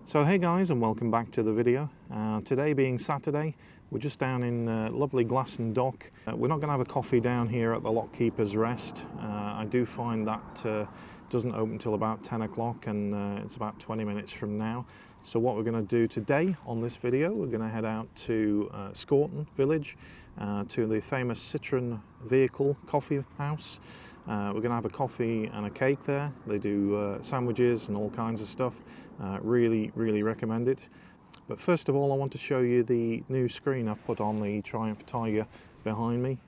So hey guys, and welcome back to the video. Today being Saturday, we're just down in lovely Glasson Dock. We're not going to have a coffee down here at the Lockkeeper's Rest. I do find that doesn't open until about 10 o'clock and it's about 20 minutes from now. So what we're going to do today on this video, we're going to head out to Citroën village, to the famous Citroën vehicle coffee house. We're going to have a coffee and a cake there. They do sandwiches and all kinds of stuff. Really recommend it. But first of all, I want to show you the new screen I've put on the Triumph Tiger behind me.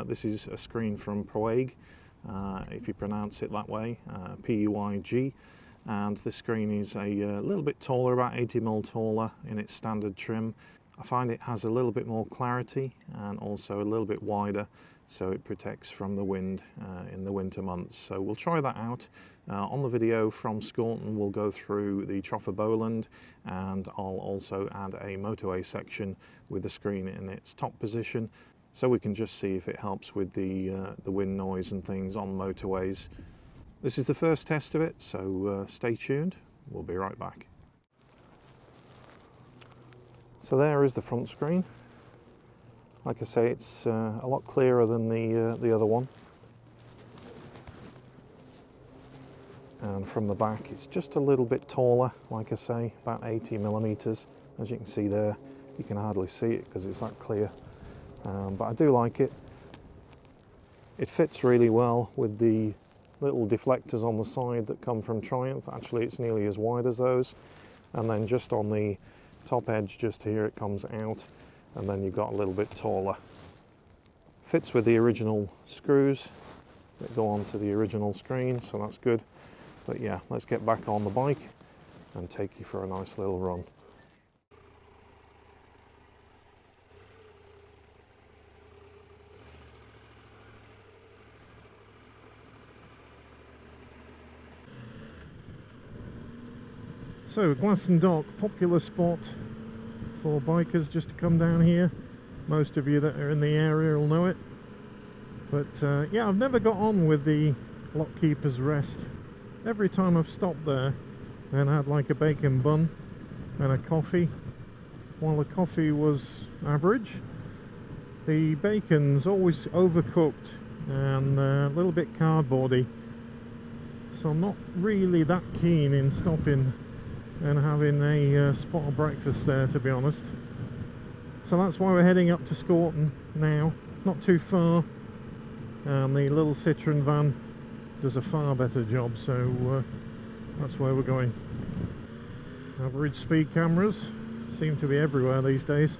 This is a screen from PUIG, if you pronounce it that way, PUIG. And this screen is a little bit taller, about 80mm taller in its standard trim. I find it has a little bit more clarity and also a little bit wider, so it protects from the wind in the winter months. So we'll try that out. On the video from Citroën, we'll go through the Troffer Bowland, and I'll also add a motorway section with the screen in its top position, so we can just see if it helps with the wind noise and things on motorways. This is the first test of it, so stay tuned. We'll be right back. So there is the front screen. Like I say, it's a lot clearer than the other one. And from the back, it's just a little bit taller, like I say, about 80mm. As you can see there, you can hardly see it because it's that clear. But I do like it. It fits really well with the little deflectors on the side that come from Triumph. Actually, it's nearly as wide as those. And then just on the top edge, just here, it comes out. And then you've got a little bit taller. Fits with the original screws that go onto the original screen, so that's good. But yeah, let's get back on the bike and take you for a nice little run. So Glasson Dock, popular spot for bikers just to come down here. Most of you that are in the area will know it. But yeah, I've never got on with the Lockkeeper's Rest. Every time I've stopped there and had like a bacon bun and a coffee, while the coffee was average, the bacon's always overcooked and a little bit cardboardy. So I'm not really that keen in stopping and having a spot of breakfast there, to be honest. So that's why we're heading up to Citroën now, not too far, and the little Citroën van does a far better job, so that's where we're going. Average speed cameras seem to be everywhere these days.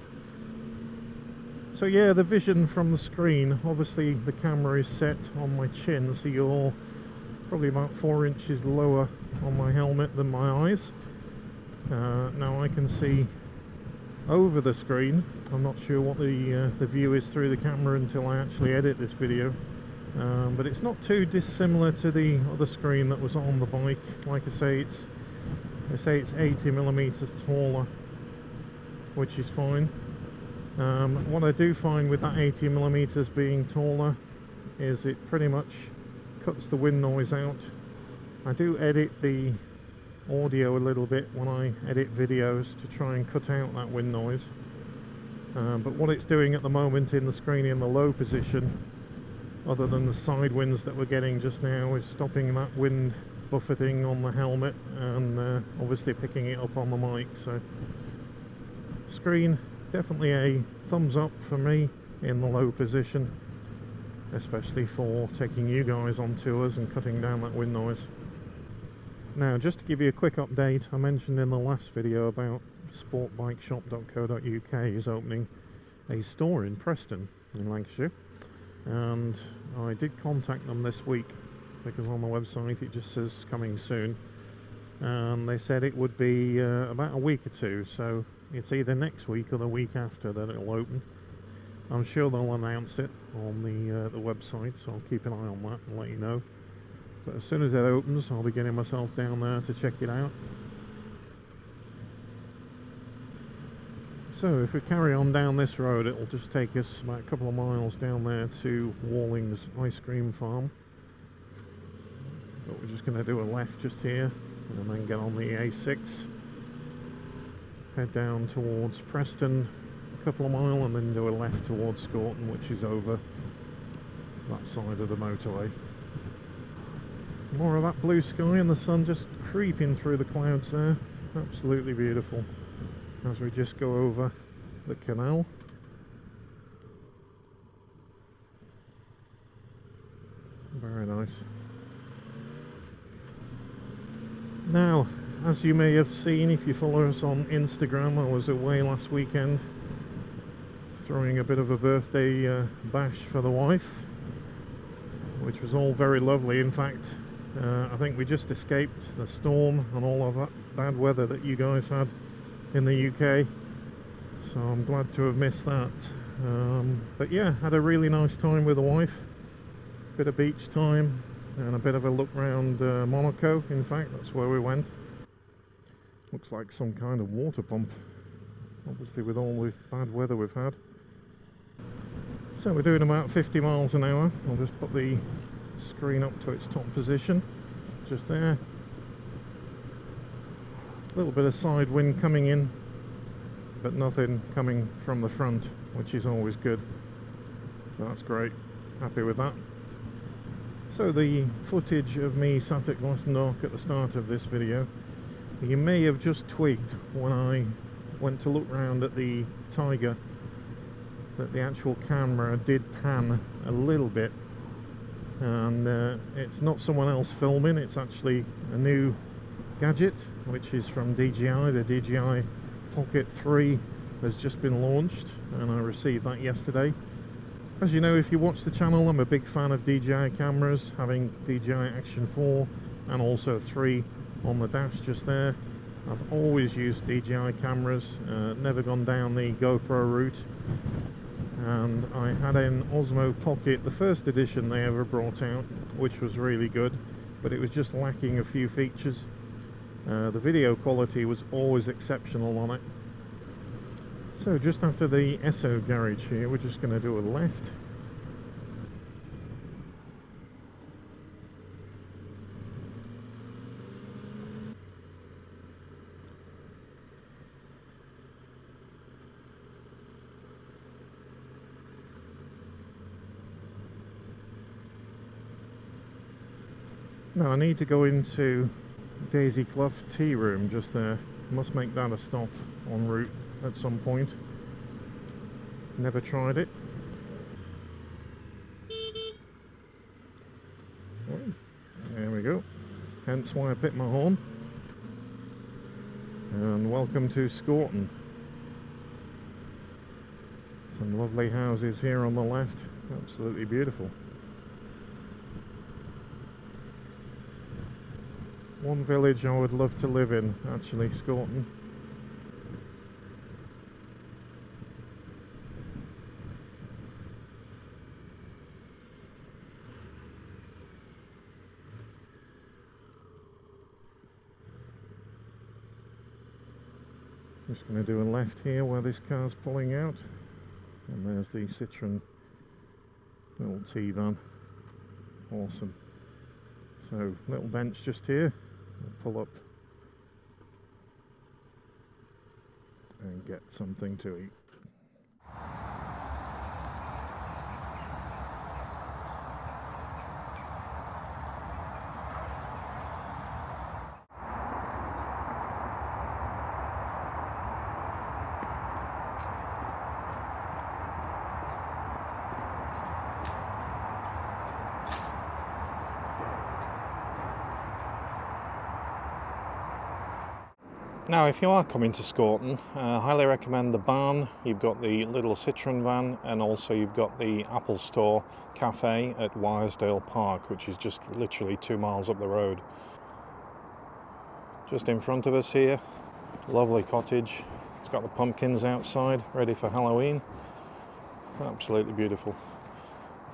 So yeah, the vision from the screen, obviously the camera is set on my chin, so you're probably about 4 inches lower on my helmet than my eyes. Now I can see over the screen. I'm not sure what the view is through the camera until I actually edit this video, but it's not too dissimilar to the other screen that was on the bike. Like I say, it's 80mm taller, which is fine. What I do find with that 80mm being taller is it pretty much cuts the wind noise out. I do edit the audio a little bit when I edit videos to try and cut out that wind noise, but what it's doing at the moment in the screen in the low position, other than the side winds that we're getting just now, is stopping that wind buffeting on the helmet and obviously picking it up on the mic. So screen, definitely a thumbs up for me in the low position, especially for taking you guys on tours and cutting down that wind noise. Now, just to give you a quick update, I mentioned in the last video about sportbikeshop.co.uk is opening a store in Preston in Lancashire, and I did contact them this week because on the website it just says coming soon, and they said it would be about a week or two, so it's either next week or the week after that it'll open. I'm sure they'll announce it on the website, so I'll keep an eye on that and let you know. But as soon as it opens, I'll be getting myself down there to check it out. So if we carry on down this road, it'll just take us about a couple of miles down there to Walling's ice cream farm. But we're just going to do a left just here and then get on the A6 head down towards Preston a couple of miles and then do a left towards Scorton, which is over that side of the motorway. More of that blue sky and the sun just creeping through the clouds there. Absolutely beautiful as we just go over the canal. Very nice. Now, as you may have seen if you follow us on Instagram, I was away last weekend throwing a bit of a birthday bash for the wife, which was all very lovely. In fact, I think we just escaped the storm and all of that bad weather that you guys had in the UK, so I'm glad to have missed that. But yeah, had a really nice time with the wife. Bit of beach time and a bit of a look round Monaco. In fact, that's where we went. Looks like some kind of water pump, obviously with all the bad weather we've had. So we're doing about 50 miles an hour. I'll just put the screen up to its top position, just there. A little bit of side wind coming in, but nothing coming from the front, which is always good. So that's great. Happy with that. So the footage of me sat at Glastonbury at the start of this video, you may have just twigged when I went to look round at the Tiger that the actual camera did pan a little bit, and it's not someone else filming, it's actually a new gadget which is from DJI. The DJI Pocket 3 has just been launched and I received that yesterday. As you know, if you watch the channel, I'm a big fan of DJI cameras, having DJI Action 4 and also 3 on the dash just there. I've always used DJI cameras, never gone down the GoPro route, and I had an Osmo Pocket, the first edition they ever brought out, which was really good, but it was just lacking a few features. The video quality was always exceptional on it. So just after the Esso garage here, we're just going to do a left. Now I need to go into Daisy Clough Tea Room just there. Must make that a stop en route at some point. Never tried it. Oh, there we go. Hence why I picked my horn. And welcome to Scorton. Some lovely houses here on the left. Absolutely beautiful. One village I would love to live in, actually, Scorton. Just going to do a left here where this car's pulling out, and there's the Citroën little T-van. Awesome. So, little bench just here. I'll pull up and get something to eat. Now, if you are coming to Scorton, I highly recommend the barn. You've got the little Citroën van, and also you've got the Apple Store cafe at Wyresdale Park, which is just literally 2 miles up the road. Just in front of us here, lovely cottage. It's got the pumpkins outside, ready for Halloween. Absolutely beautiful.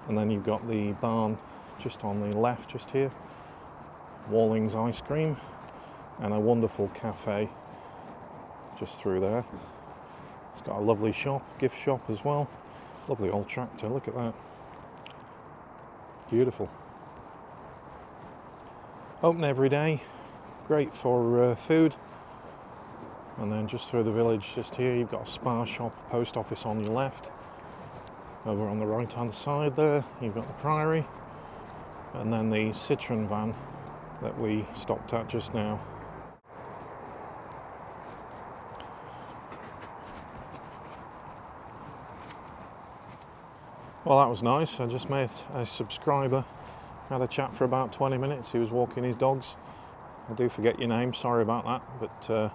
And then you've got the barn just on the left, just here. Walling's Ice Cream, and a wonderful cafe just through there. It's got a lovely shop, gift shop as well. Lovely old tractor, look at that. Beautiful. Open every day, great for food. And then just through the village, just here, you've got a spa shop, post office on your left. Over on the right hand side there, you've got the Priory. And then the Citroën van that we stopped at just now. Well, that was nice. I just met a subscriber, had a chat for about 20 minutes. He was walking his dogs. I do forget your name, sorry about that, but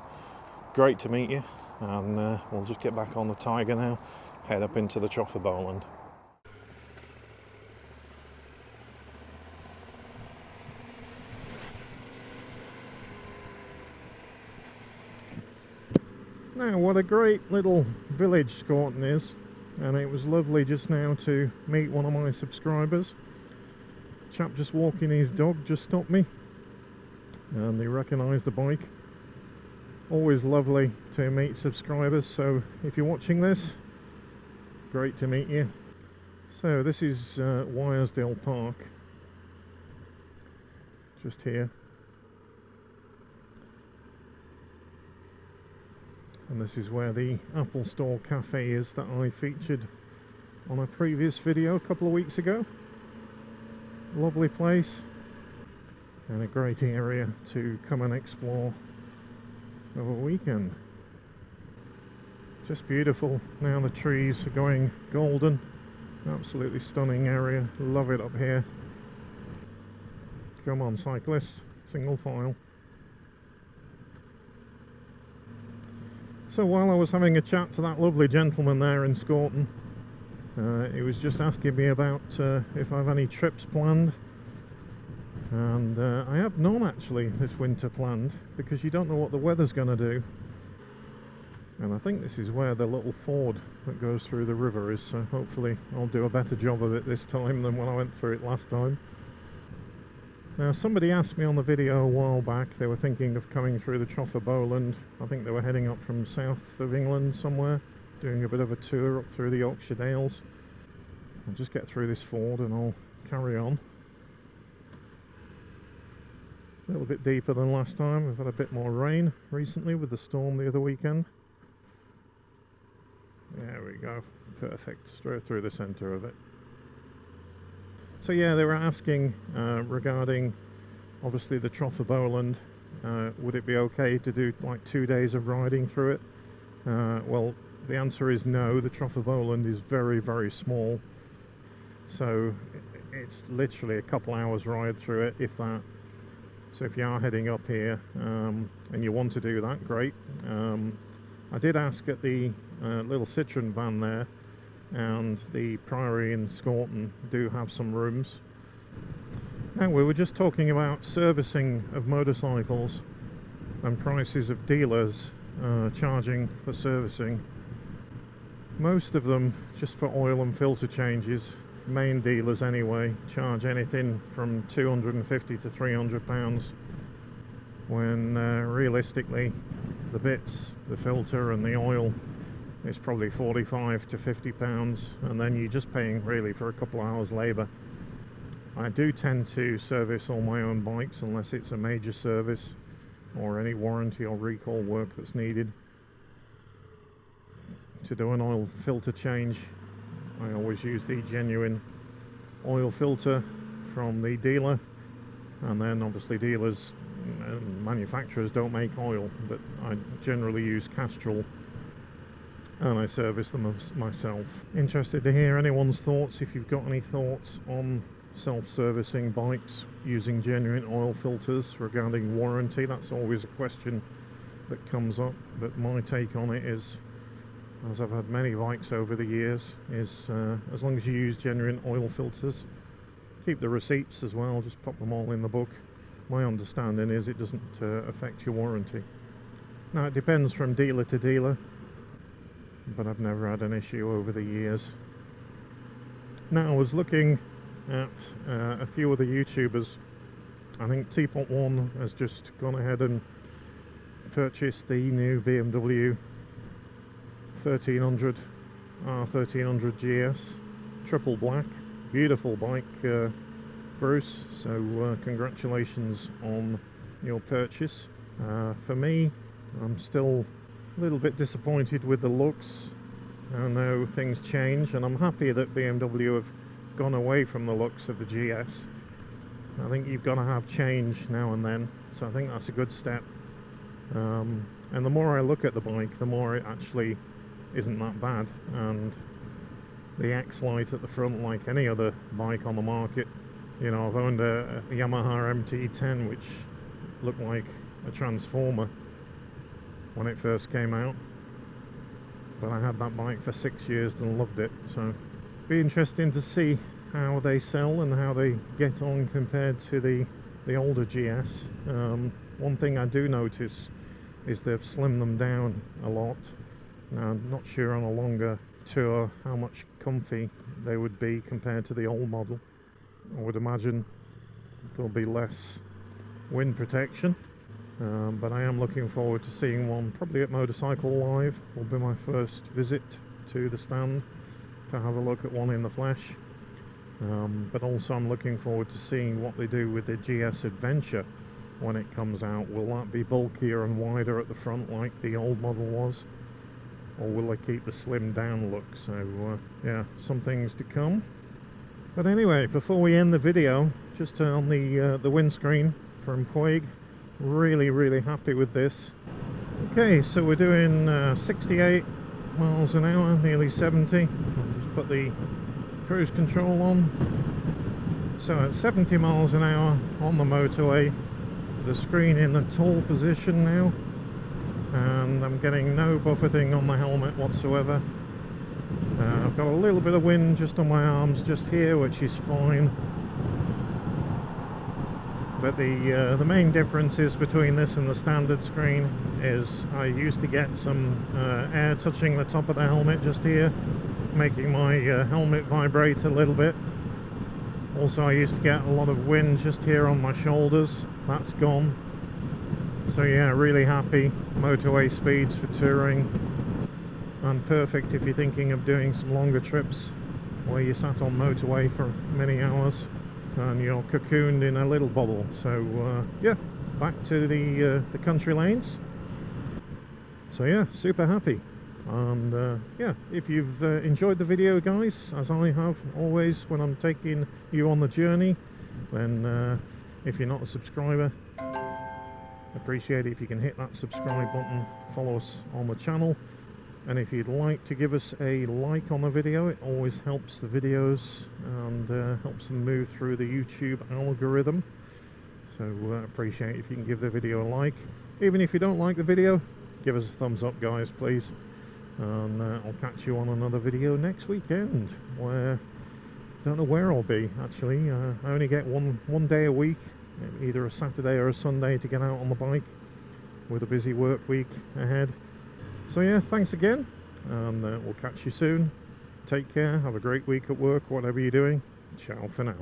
great to meet you. And we'll just get back on the Tiger now, head up into the Trough of Bowland. Now, what a great little village Scorton is, and it was lovely just now to meet one of my subscribers. Chap just walking his dog just stopped me, and he recognised the bike. Always lovely to meet subscribers, so if you're watching this, great to meet you. So this is Wyresdale Park, just here. And this is where the Apple Store Cafe is that I featured on a previous video a couple of weeks ago. Lovely place and a great area to come and explore over a weekend. Just beautiful. Now the trees are going golden. Absolutely stunning area. Love it up here. Come on, cyclists, single file. So while I was having a chat to that lovely gentleman there in Scorton, he was just asking me about if I have any trips planned. And I have none actually this winter planned, because you don't know what the weather's going to do. And I think this is where the little ford that goes through the river is, so hopefully I'll do a better job of it this time than when I went through it last time. Now, somebody asked me on the video a while back, they were thinking of coming through the Trough of Bowland. I think they were heading up from south of England somewhere, doing a bit of a tour up through the Yorkshire Dales. I'll just get through this ford and I'll carry on. A little bit deeper than last time. We've had a bit more rain recently with the storm the other weekend. There we go. Perfect. Straight through the centre of it. So yeah, they were asking regarding obviously the Trough of Bowland. Would it be okay to do like 2 days of riding through it? Well, the answer is no. The Trough of Bowland is very, very small. So it's literally a couple hours ride through it, if that. So if you are heading up here and you want to do that, great. I did ask at the little Citroën van there, and the Priory in Scorton do have some rooms. Now, we were just talking about servicing of motorcycles and prices of dealers charging for servicing. Most of them, just for oil and filter changes, main dealers anyway, charge anything from £250 to £300, when realistically the bits, the filter and the oil, it's probably £45 to £50, and then you're just paying really for a couple of hours labour. I do tend to service all my own bikes unless it's a major service or any warranty or recall work that's needed. To do an oil filter change, I always use the genuine oil filter from the dealer, and then obviously dealers and manufacturers don't make oil, but I generally use Castrol and I service them myself. Interested to hear anyone's thoughts, if you've got any thoughts on self-servicing bikes using genuine oil filters regarding warranty. That's always a question that comes up, but my take on it is, as I've had many bikes over the years, is as long as you use genuine oil filters, keep the receipts as well, just pop them all in the book. My understanding is it doesn't affect your warranty. Now, it depends from dealer to dealer, but I've never had an issue over the years. Now, I was looking at a few other YouTubers. I think Teapot One has just gone ahead and purchased the new BMW 1300 R1300 GS, triple black, beautiful bike, Bruce, so congratulations on your purchase. For me, I'm still a little bit disappointed with the looks. I know things change, and I'm happy that BMW have gone away from the looks of the GS. I think you've got to have change now and then, so I think that's a good step. And the more I look at the bike, the more it actually isn't that bad. And the X-Lite at the front, like any other bike on the market, you know, I've owned a Yamaha MT-10 which looked like a transformer when it first came out, but I had that bike for 6 years and loved it. So be interesting to see how they sell and how they get on compared to the older GS. One thing I do notice is they've slimmed them down a lot. Now, I'm not sure on a longer tour how much comfy they would be compared to the old model. I would imagine there'll be less wind protection, but I am looking forward to seeing one probably at Motorcycle Live. Will be my first visit to the stand to have a look at one in the flesh. But also I'm looking forward to seeing what they do with the GS Adventure when it comes out. Will that be bulkier and wider at the front like the old model was, or will they keep the slimmed down look? So yeah, some things to come. But anyway, before we end the video, just on the windscreen from PUIG, really happy with this. Okay, so we're doing 68 miles an hour, nearly 70. I'll just put the cruise control on. So at 70 miles an hour on the motorway, the screen in the tall position now, and I'm getting no buffeting on the helmet whatsoever. I've got a little bit of wind just on my arms just here, which is fine. But the main difference is between this and the standard screen is I used to get some air touching the top of the helmet just here, making my helmet vibrate a little bit. Also, I used to get a lot of wind just here on my shoulders. That's gone. So yeah, really happy. Motorway speeds for touring, and perfect if you're thinking of doing some longer trips where you sat on motorway for many hours and you're cocooned in a little bubble. So yeah, back to the country lanes. So yeah, super happy. And yeah, if you've enjoyed the video, guys, as I have always when I'm taking you on the journey, then if you're not a subscriber, appreciate it if you can hit that subscribe button, follow us on the channel, and if you'd like to give us a like on the video, it always helps the videos and helps them move through the YouTube algorithm. So appreciate if you can give the video a like. Even if you don't like the video, give us a thumbs up, guys, please. And I'll catch you on another video next weekend, where don't know where I'll be actually. I only get one day a week, either a Saturday or a Sunday, to get out on the bike with a busy work week ahead. So yeah, thanks again, and we'll catch you soon. Take care, have a great week at work, whatever you're doing. Ciao for now.